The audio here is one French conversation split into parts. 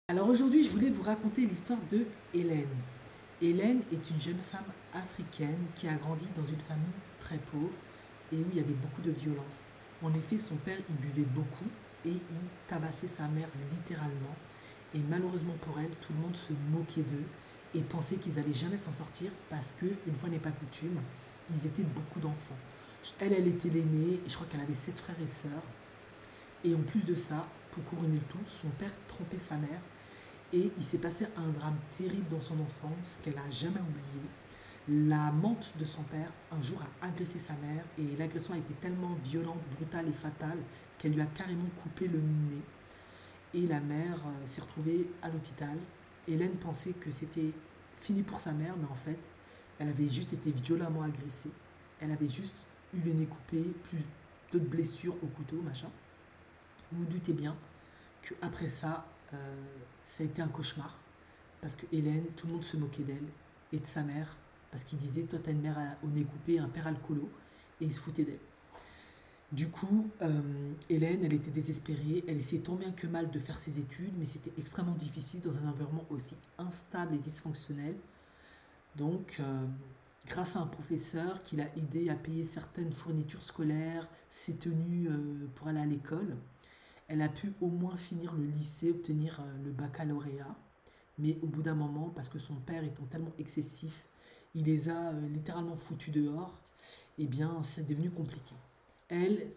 Alors aujourd'hui, je voulais vous raconter l'histoire de Hélène. Hélène est une jeune femme africaine qui a grandi dans une famille très pauvre et où il y avait beaucoup de violence. En effet, son père y buvait beaucoup et y tabassait sa mère littéralement. Et malheureusement pour elle, tout le monde se moquait d'eux et pensait qu'ils allaient jamais s'en sortir parce que, une fois n'est pas coutume, ils étaient beaucoup d'enfants. Elle était l'aînée et je crois qu'elle avait 7 frères et sœurs. Et en plus de ça, pour couronner le tout, son père trompait sa mère et il s'est passé un drame terrible dans son enfance qu'elle n'a jamais oublié. La menthe de son père, un jour, a agressé sa mère et l'agression a été tellement violente, brutale et fatale qu'elle lui a carrément coupé le nez. Et la mère s'est retrouvée à l'hôpital. Hélène pensait que c'était fini pour sa mère, mais en fait, elle avait juste été violemment agressée. Elle avait juste eu le nez coupé, plus d'autres blessures au couteau, machin. Vous vous doutez bien qu'après ça, ça a été un cauchemar. Parce que Hélène, tout le monde se moquait d'elle et de sa mère. Parce qu'il disait, toi t'as une mère au nez coupé, un père alcoolo. Et il se foutait d'elle. Du coup, Hélène, elle était désespérée. Elle essayait tant bien que mal de faire ses études, mais c'était extrêmement difficile dans un environnement aussi instable et dysfonctionnel. Donc, grâce à un professeur qui l'a aidé à payer certaines fournitures scolaires, ses tenues pour aller à l'école, elle a pu au moins finir le lycée, obtenir le baccalauréat. Mais au bout d'un moment, parce que son père étant tellement excessif, il les a littéralement foutus dehors, eh bien, c'est devenu compliqué. Elle,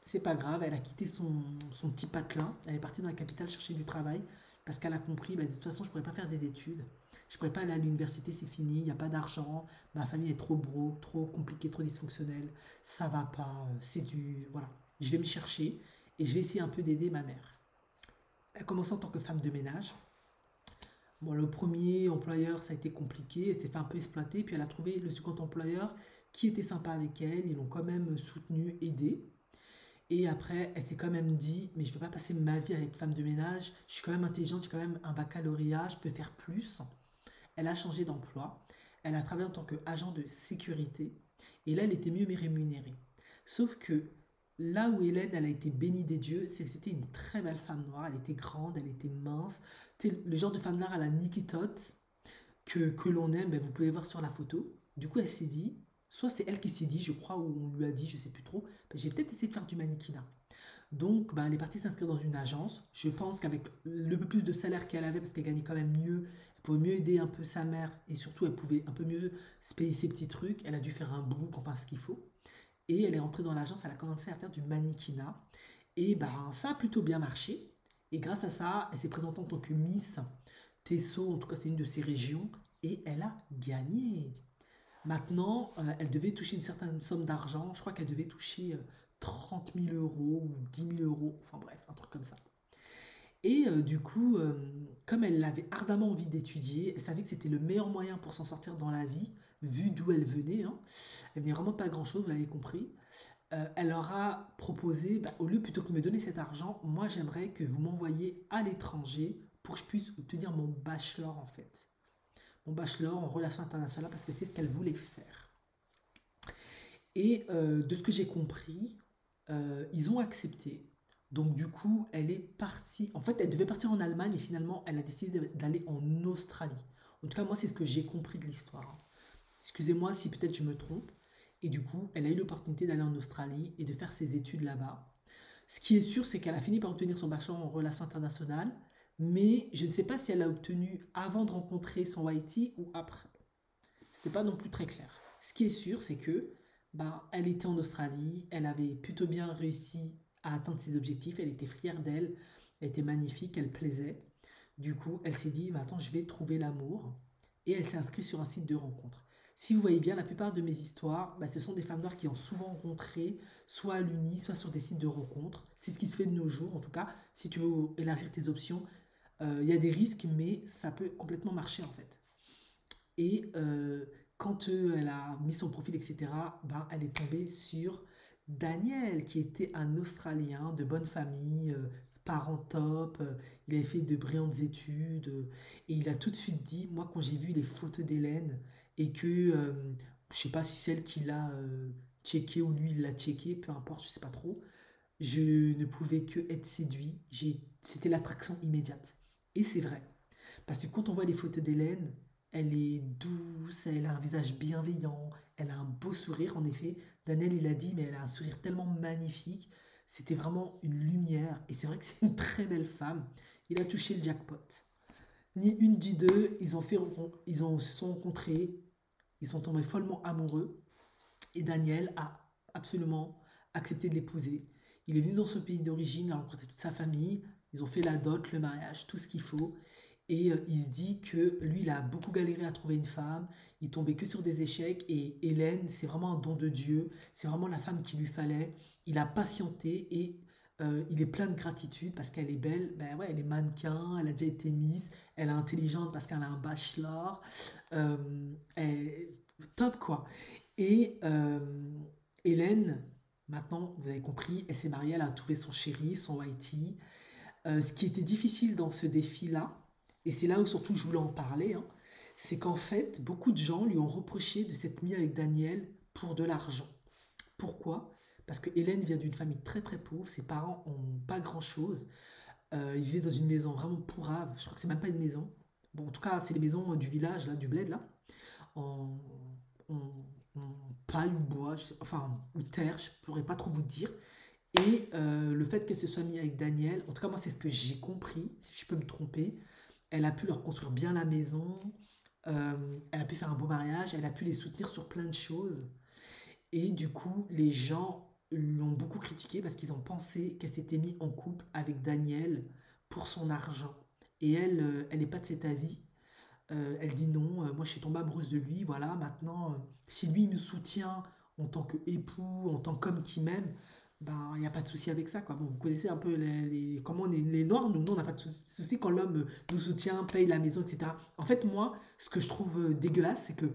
c'est pas grave, elle a quitté son petit patelin, elle est partie dans la capitale chercher du travail, parce qu'elle a compris, bah, de toute façon, je pourrais pas faire des études, je pourrais pas aller à l'université, c'est fini, il n'y a pas d'argent, ma famille est trop broke, trop compliquée, trop dysfonctionnelle, ça va pas, c'est du... Voilà, je vais me chercher et je vais essayer un peu d'aider ma mère. Elle a commencé en tant que femme de ménage. Bon, le premier employeur, ça a été compliqué, elle s'est fait un peu exploiter, puis elle a trouvé le second employeur qui était sympa avec elle, ils l'ont quand même soutenu, aidé. Et après, elle s'est quand même dit, mais je ne veux pas passer ma vie à être femme de ménage, je suis quand même intelligente, j'ai quand même un baccalauréat, je peux faire plus. Elle a changé d'emploi, elle a travaillé en tant qu'agent de sécurité, et là, elle était mieux rémunérée. Sauf que là où Hélène, elle a été bénie des dieux, c'est que c'était une très belle femme noire, elle était grande, elle était mince, tu sais, le genre de femme noire à la Nikki Todd que l'on aime, ben, vous pouvez voir sur la photo. Du coup, elle s'est dit, soit c'est elle qui s'est dit, je crois, ou on lui a dit, je sais plus trop, ben, j'ai peut-être essayé de faire du mannequinat. Donc, ben, elle est partie s'inscrire dans une agence. Je pense qu'avec le peu plus de salaire qu'elle avait, parce qu'elle gagnait quand même mieux, elle pouvait mieux aider un peu sa mère et surtout elle pouvait un peu mieux se payer ses petits trucs. Elle a dû faire un book, enfin ce qu'il faut. Et elle est rentrée dans l'agence, elle a commencé à faire du mannequinat. Et ben, ça a plutôt bien marché. Et grâce à ça, elle s'est présentée en tant que Miss Tesso, en tout cas c'est une de ses régions, et elle a gagné. Maintenant, elle devait toucher une certaine somme d'argent. Je crois qu'elle devait toucher 30 000 euros ou 10 000 euros. Enfin bref, un truc comme ça. Et du coup, comme elle avait ardemment envie d'étudier, elle savait que c'était le meilleur moyen pour s'en sortir dans la vie, vu d'où elle venait. Hein. Elle venait vraiment pas grand-chose, vous l'avez compris. Elle leur a proposé, bah, au lieu plutôt que de me donner cet argent, moi j'aimerais que vous m'envoyiez à l'étranger pour que je puisse obtenir mon bachelor en fait. Mon bachelor en relations internationales parce que c'est ce qu'elle voulait faire. Et de ce que j'ai compris, ils ont accepté. Donc du coup, elle est partie. En fait, elle devait partir en Allemagne et finalement, elle a décidé d'aller en Australie. En tout cas, moi, c'est ce que j'ai compris de l'histoire. Excusez-moi si peut-être je me trompe. Et du coup, elle a eu l'opportunité d'aller en Australie et de faire ses études là-bas. Ce qui est sûr, c'est qu'elle a fini par obtenir son bachelor en relations internationales, mais je ne sais pas si elle l'a obtenu avant de rencontrer son YT ou après. C'était pas non plus très clair. Ce qui est sûr, c'est que bah, elle était en Australie, elle avait plutôt bien réussi à atteindre ses objectifs, elle était fière d'elle, elle était magnifique, elle plaisait. Du coup, elle s'est dit, bah, attends, je vais trouver l'amour. Et elle s'est inscrite sur un site de rencontre. Si vous voyez bien, la plupart de mes histoires, bah, ce sont des femmes noires qui ont souvent rencontré, soit à l'Uni, soit sur des sites de rencontre. C'est ce qui se fait de nos jours, en tout cas. Si tu veux élargir tes options, il y a des risques, mais ça peut complètement marcher en fait. Et quand elle a mis son profil, etc., ben, elle est tombée sur Daniel, qui était un Australien de bonne famille, parent top, il avait fait de brillantes études, et il a tout de suite dit, moi quand j'ai vu les photos d'Hélène, et que, je sais pas si celle qui l'a checké ou lui il l'a checké, peu importe, je sais pas trop, je ne pouvais que être séduit, c'était l'attraction immédiate. Et c'est vrai. Parce que quand on voit les photos d'Hélène, elle est douce, elle a un visage bienveillant, elle a un beau sourire, en effet. Daniel, il a dit, mais elle a un sourire tellement magnifique. C'était vraiment une lumière. Et c'est vrai que c'est une très belle femme. Il a touché le jackpot. Ni une ni deux, se sont rencontrés, ils sont tombés follement amoureux. Et Daniel a absolument accepté de l'épouser. Il est venu dans son pays d'origine, il a rencontré toute sa famille, ils ont fait la dot, le mariage, tout ce qu'il faut. Et il se dit que lui, il a beaucoup galéré à trouver une femme, il tombait que sur des échecs. Et Hélène, c'est vraiment un don de Dieu, c'est vraiment la femme qu'il lui fallait. Il a patienté et il est plein de gratitude parce qu'elle est belle. Ben ouais, elle est mannequin, elle a déjà été Miss, elle est intelligente parce qu'elle a un bachelor. Euh, top quoi. Et Hélène, maintenant, vous avez compris, elle s'est mariée, elle a trouvé son chéri, son whitey. Ce qui était difficile dans ce défi-là, et c'est là où surtout je voulais en parler, hein, c'est qu'en fait, beaucoup de gens lui ont reproché de s'être mis avec Daniel pour de l'argent. Pourquoi? Parce que Hélène vient d'une famille très très pauvre, ses parents ont pas grand-chose. Ils vivaient dans une maison vraiment pourrave, je crois que c'est même pas une maison. Bon, en tout cas, c'est les maisons du village, là, du bled, là, en, en- en paille ou bois, enfin, ou terre, je pourrais pas trop vous dire. Et le fait qu'elle se soit mise avec Daniel, en tout cas moi c'est ce que j'ai compris, si je peux me tromper, elle a pu leur construire bien la maison, elle a pu faire un beau mariage, elle a pu les soutenir sur plein de choses. Et du coup, les gens l'ont beaucoup critiqué parce qu'ils ont pensé qu'elle s'était mise en couple avec Daniel pour son argent. Et elle, elle n'est pas de cet avis. Elle dit non, moi je suis tombée amoureuse de lui, voilà, maintenant, si lui il nous soutient en tant qu'époux, en tant qu'homme qui m'aime, ben il n'y a pas de souci avec ça, quoi. Bon, vous connaissez un peu comment on est les Noirs, nous on n'a pas de souci quand l'homme nous soutient, paye la maison, etc. En fait, moi, ce que je trouve dégueulasse, c'est que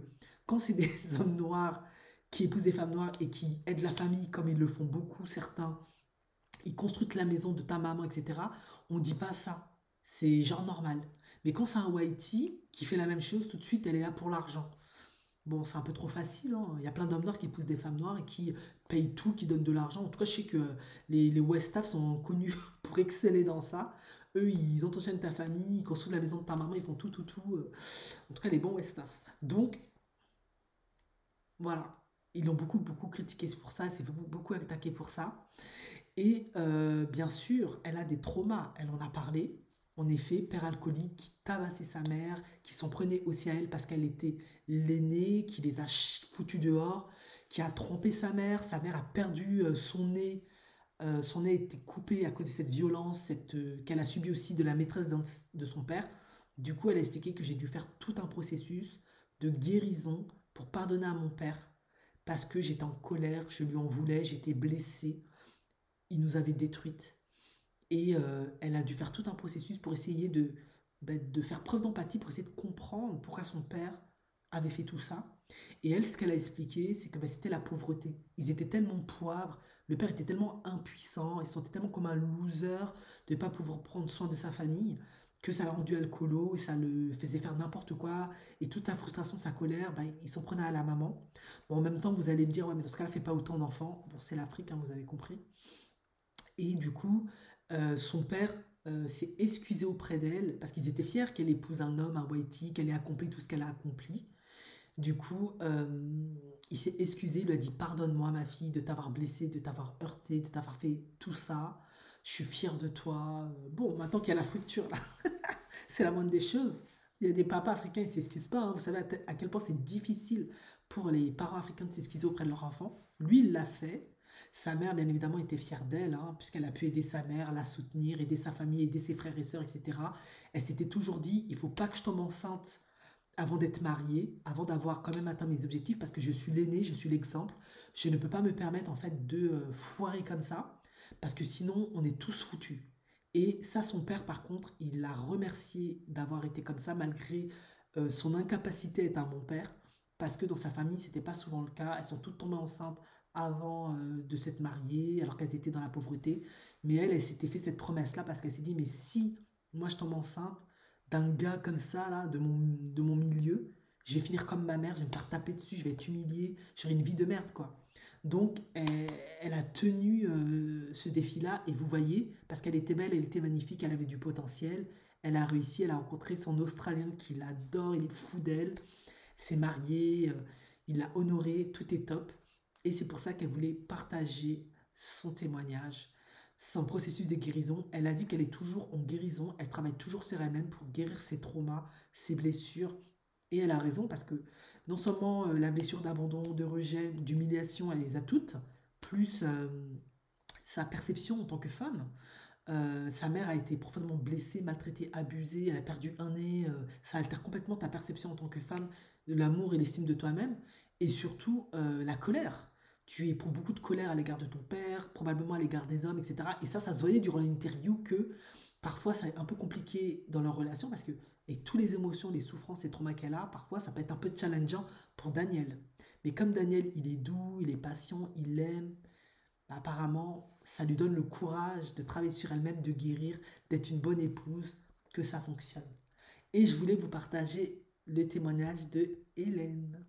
quand c'est des hommes noirs qui épousent des femmes noires et qui aident la famille, comme ils le font beaucoup, certains, ils construisent la maison de ta maman, etc. On dit pas ça. C'est genre normal. Mais quand c'est un Whitey qui fait la même chose, tout de suite, elle est là pour l'argent. Bon, c'est un peu trop facile, hein. Il y a plein d'hommes noirs qui épousent des femmes noires et qui payent tout, qui donnent de l'argent. En tout cas, je sais que les West Staff sont connus pour exceller dans ça. Eux, ils entretiennent ta famille, ils construisent la maison de ta maman, ils font tout, tout, tout. En tout cas, les bons West Staff. Donc, voilà. Ils l'ont beaucoup, beaucoup critiqué pour ça, c'est beaucoup, beaucoup attaqué pour ça. Et bien sûr, elle a des traumas, elle en a parlé. En effet, père alcoolique qui tabassait sa mère, qui s'en prenait aussi à elle parce qu'elle était l'aînée, qui les a foutus dehors, qui a trompé sa mère a perdu son nez a été coupé à cause de cette violence qu'elle a subie aussi de la maîtresse de son père. Du coup, elle a expliqué que j'ai dû faire tout un processus de guérison pour pardonner à mon père parce que j'étais en colère, je lui en voulais, j'étais blessée, il nous avait détruites. Et elle a dû faire tout un processus pour essayer de faire preuve d'empathie, pour essayer de comprendre pourquoi son père avait fait tout ça. Et elle, ce qu'elle a expliqué, c'est que c'était la pauvreté. Ils étaient tellement pauvres, le père était tellement impuissant, il se sentait tellement comme un loser de ne pas pouvoir prendre soin de sa famille, que ça l'a rendu alcoolo, et ça le faisait faire n'importe quoi, et toute sa frustration, sa colère, il s'en prenait à la maman. Bon, en même temps, vous allez me dire, ouais, mais dans ce cas-là, fait pas autant d'enfants. Bon, c'est l'Afrique, hein, vous avez compris. Et du coup, son père s'est excusé auprès d'elle parce qu'ils étaient fiers qu'elle épouse un homme, un Whitey, qu'elle ait accompli tout ce qu'elle a accompli. Du coup, il s'est excusé, il lui a dit pardonne-moi ma fille de t'avoir blessée, de t'avoir heurtée, de t'avoir fait tout ça. Je suis fier de toi. Bon, maintenant qu'il y a la fracture là, c'est la moindre des choses. Il y a des papas africains, ils ne s'excusent pas, hein. Vous savez à quel point c'est difficile pour les parents africains de s'excuser auprès de leur enfant. Lui, il l'a fait. Sa mère, bien évidemment, était fière d'elle, hein, puisqu'elle a pu aider sa mère, la soutenir, aider sa famille, aider ses frères et sœurs, etc. Elle s'était toujours dit, il ne faut pas que je tombe enceinte avant d'être mariée, avant d'avoir quand même atteint mes objectifs, parce que je suis l'aîné, je suis l'exemple. Je ne peux pas me permettre en fait de foirer comme ça, parce que sinon on est tous foutus. Et ça, son père, par contre, il l'a remercié d'avoir été comme ça, malgré son incapacité à être un bon père, parce que dans sa famille, c'était pas souvent le cas. Elles sont toutes tombées enceintes avant de s'être mariées, alors qu'elles étaient dans la pauvreté. Mais elle s'était fait cette promesse-là parce qu'elle s'est dit, mais si moi je tombe enceinte, d'un gars comme ça, là, de mon milieu, je vais finir comme ma mère, je vais me faire taper dessus, je vais être humiliée, j'aurai une vie de merde, quoi. Donc, elle a tenu ce défi-là, et vous voyez, parce qu'elle était belle, elle était magnifique, elle avait du potentiel, Elle a réussi, elle a rencontré son Australien qui l'adore, il est fou d'elle, s'est marié, il l'a honoré, tout est top. Et c'est pour ça qu'elle voulait partager son témoignage, son processus de guérison. Elle a dit qu'elle est toujours en guérison, elle travaille toujours sur elle-même pour guérir ses traumas, ses blessures. Et elle a raison parce que non seulement la blessure d'abandon, de rejet, d'humiliation, elle les a toutes, plus sa perception en tant que femme. Sa mère a été profondément blessée, maltraitée, abusée, elle a perdu un nez, ça altère complètement ta perception en tant que femme de l'amour et l'estime de toi-même, et surtout la colère. Tu éprouves beaucoup de colère à l'égard de ton père, probablement à l'égard des hommes, etc. Et ça se voyait durant l'interview que parfois c'est un peu compliqué dans leur relation parce que, avec toutes les émotions, les souffrances, les traumas qu'elle a, parfois ça peut être un peu challengeant pour Daniel. Mais comme Daniel, il est doux, il est patient, il aime, bah, apparemment, ça lui donne le courage de travailler sur elle-même, de guérir, d'être une bonne épouse, que ça fonctionne. Et je voulais vous partager le témoignage de Hélène.